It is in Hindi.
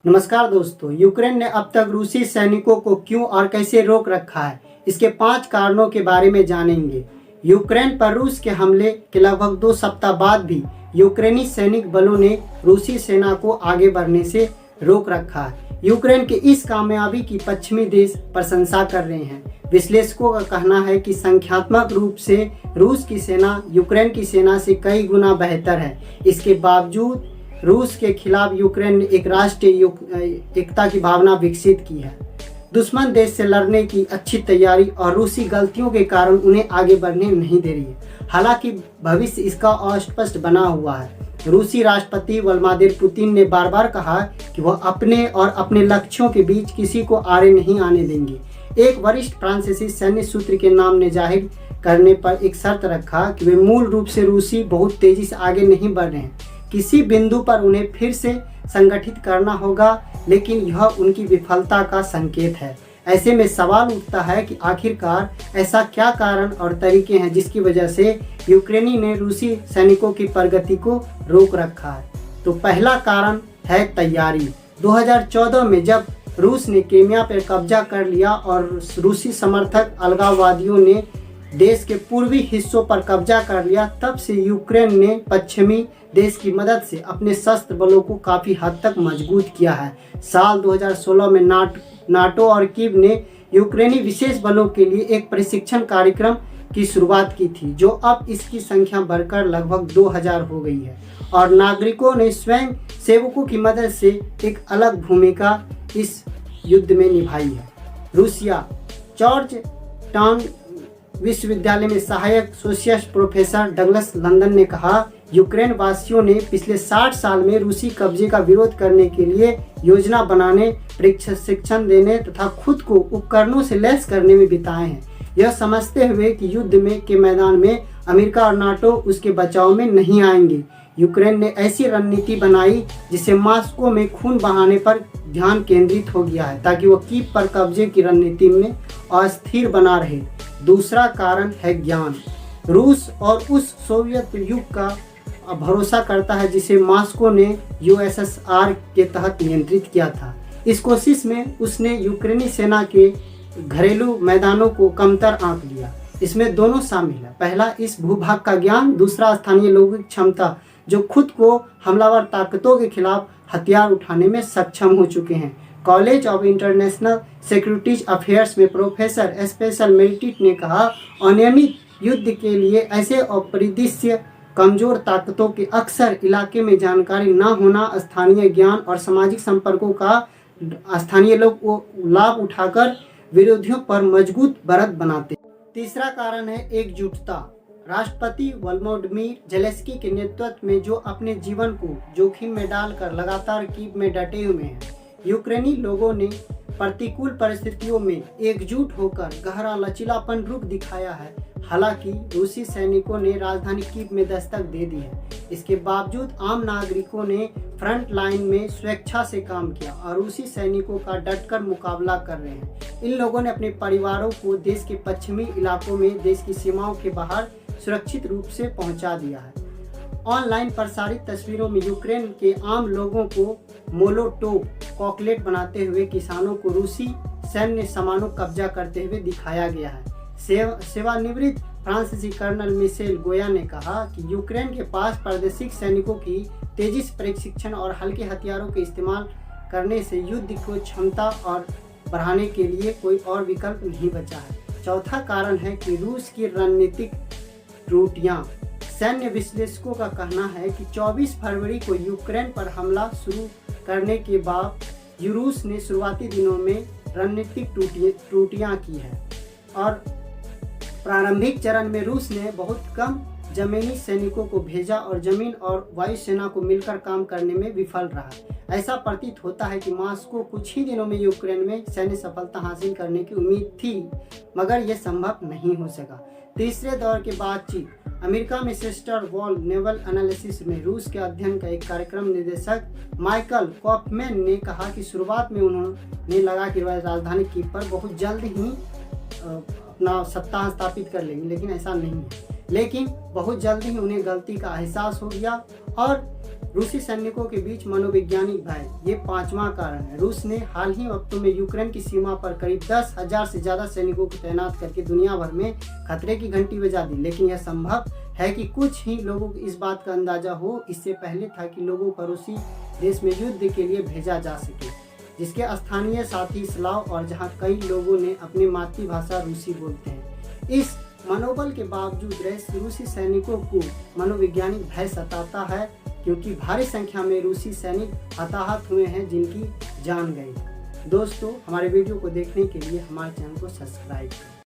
नमस्कार दोस्तों, यूक्रेन ने अब तक रूसी सैनिकों को क्यों और कैसे रोक रखा है, इसके 5 कारणों के बारे में जानेंगे। यूक्रेन पर रूस के हमले के लगभग 2 सप्ताह बाद भी यूक्रेनी सैनिक बलों ने रूसी सेना को आगे बढ़ने से रोक रखा है। यूक्रेन के इस कामयाबी की पश्चिमी देश प्रशंसा कर रहे हैं। विश्लेषकों का कहना है कि संख्यात्मक रूप से रूस की सेना यूक्रेन की सेना से कई गुना बेहतर है। इसके बावजूद रूस के खिलाफ यूक्रेन ने एक राष्ट्रीय एकता की भावना विकसित की है। दुश्मन देश से लड़ने की अच्छी तैयारी और रूसी गलतियों के कारण उन्हें आगे बढ़ने नहीं दे रही है। हालांकि भविष्य इसका अस्पष्ट बना हुआ है। रूसी राष्ट्रपति व्लादिमीर पुतिन ने बार बार कहा कि वह अपने और अपने लक्ष्यों के बीच किसी को आड़े नहीं आने देंगे। एक वरिष्ठ फ्रांसीसी सैन्य सूत्र के नाम ने जाहिर करने पर एक शर्त रखा कि वे मूल रूप से रूसी बहुत तेजी से आगे नहीं बढ़ रहे हैं। किसी बिंदु पर उन्हें फिर से संगठित करना होगा, लेकिन यह उनकी विफलता का संकेत है। ऐसे में सवाल उठता है कि आखिरकार ऐसा क्या कारण और तरीके हैं जिसकी वजह से यूक्रेनी ने रूसी सैनिकों की प्रगति को रोक रखा है। तो पहला कारण है तैयारी। 2014 में जब रूस ने क्रीमिया पर कब्जा कर लिया और रूसी समर्थक अलगाववादियों ने देश के पूर्वी हिस्सों पर कब्जा कर लिया, तब से यूक्रेन ने पश्चिमी देश की मदद से अपने शस्त्र बलों को काफ़ी हद तक मजबूत किया है। साल 2016 में नाटो और कीव ने यूक्रेनी विशेष बलों के लिए एक प्रशिक्षण कार्यक्रम की शुरुआत की थी, जो अब इसकी संख्या बढ़कर लगभग 2000 हो गई है। और नागरिकों ने स्वयं सेवकों की मदद से एक अलग भूमिका इस युद्ध में निभाई है। रूसिया। जॉर्ज टाउन विश्वविद्यालय में सहायक एसोसिएट प्रोफेसर डगलस लंदन ने कहा, यूक्रेन वासियों ने पिछले 60 साल में रूसी कब्जे का विरोध करने के लिए योजना बनाने, प्रशिक्षण देने तथा खुद को उपकरणों से लैस करने में बिताए हैं, यह समझते हुए कि युद्ध के मैदान में अमेरिका और नाटो उसके बचाव में नहीं आएंगे। यूक्रेन ने ऐसी रणनीति बनाई जिससे मॉस्को में खून बहाने पर ध्यान केंद्रित हो गया है, ताकि वह कीव पर कब्जे की रणनीति में अस्थिर बना रहे। दूसरा कारण है ज्ञान। रूस और उस सोवियत युग का भरोसा करता है जिसे मॉस्को ने यूएसएसआर के तहत नियंत्रित किया था। इस कोशिश में उसने यूक्रेनी सेना के घरेलू मैदानों को कमतर आंक लिया। इसमें दोनों शामिल है। पहला, इस भूभाग का ज्ञान। दूसरा, स्थानीय लोगों की क्षमता, जो खुद को हमलावर ताकतों के खिलाफ हथियार उठाने में सक्षम हो चुके हैं। College of international securities affairs में प्रोफेसर स्पेशल मेरिटिट ने कहा, अनियमित युद्ध के लिए ऐसे अपरिदृश्य कमजोर ताकतों के अक्सर इलाके में जानकारी न होना, स्थानीय ज्ञान और सामाजिक संपर्कों का स्थानीय लोग लाभ उठाकर विरोधियों पर मजबूत बढ़त बनाते। तीसरा कारण है एकजुटता। राष्ट्रपति वोलोदिमीर ज़ेलेंस्की के नेतृत्व में जो अपने जीवन को जोखिम में डालकर लगातार कीव में डटे हुए हैं, यूक्रेनी लोगों ने प्रतिकूल परिस्थितियों में एकजुट होकर गहरा लचीलापन रुख दिखाया है। हालांकि रूसी सैनिकों ने राजधानी कीव में दस्तक दे दी है, इसके बावजूद आम नागरिकों ने फ्रंट लाइन में स्वेच्छा से काम किया और रूसी सैनिकों का डटकर मुकाबला कर रहे हैं। इन लोगों ने अपने परिवारों को देश के पश्चिमी इलाकों में देश की सीमाओं के बाहर सुरक्षित रूप से पहुंचा दिया है। ऑनलाइन प्रसारित तस्वीरों में यूक्रेन के आम लोगों को मोलोटोव कॉकटेल बनाते हुए किसानों को रूसी सैन्य सामानों कब्जा करते हुए दिखाया गया है। सेवानिवृत्त फ्रांसीसी कर्नल मिशेल गोया ने कहा कि यूक्रेन के पास प्रादेशिक सैनिकों की तेजी से प्रशिक्षण और हल्के हथियारों के इस्तेमाल करने से युद्ध की क्षमता और बढ़ाने के लिए कोई और विकल्प नहीं बचा है। चौथा कारण है कि रूस की रणनीतिक त्रुटियां। सैन्य विश्लेषकों का कहना है कि 24 फरवरी को यूक्रेन पर हमला शुरू करने के बाद रूस ने शुरुआती दिनों में रणनीतिक त्रुटियां की है और प्रारंभिक चरण में रूस ने बहुत कम जमीनी सैनिकों को भेजा और जमीन और वायु सेना को मिलकर काम करने में विफल रहा। ऐसा प्रतीत होता है कि मॉस्को कुछ ही दिनों में यूक्रेन में सैन्य सफलता हासिल करने की उम्मीद थी, मगर यह संभव नहीं हो सका। तीसरे दौर के बातचीत। अमेरिका में सिस्टर वॉल नेवल एनालिसिस में रूस के अध्ययन का एक कार्यक्रम निदेशक माइकल कॉफमैन ने कहा कि शुरुआत में उन्होंने लगा कि राजधानी कीव पर बहुत जल्द ही अपना सत्ता स्थापित कर लेंगे, लेकिन ऐसा नहीं है। लेकिन बहुत जल्दी ही उन्हें गलती का एहसास हो गया और रूसी सैनिकों के बीच मनोवैज्ञानिक भय, ये पांचवा कारण है। रूस ने हाल ही वक्तों में यूक्रेन की सीमा पर करीब 10,000 से ज्यादा सैनिकों को तैनात करके दुनिया भर में खतरे की घंटी बजा दी, लेकिन यह संभव है कि कुछ ही लोगों को इस बात का अंदाजा हो। इससे पहले था कि लोगों को रूसी देश में युद्ध के लिए भेजा जा सके, जिसके स्थानीय साथी स्लाव और जहां कई लोगों ने अपनी मातृभाषा रूसी बोलते हैं। इस मनोबल के बावजूद रूसी सैनिकों को मनोवैज्ञानिक भय सताता है, क्योंकि भारी संख्या में रूसी सैनिक हताहत हुए हैं जिनकी जान गई। दोस्तों, हमारे वीडियो को देखने के लिए हमारे चैनल को सब्सक्राइब करें।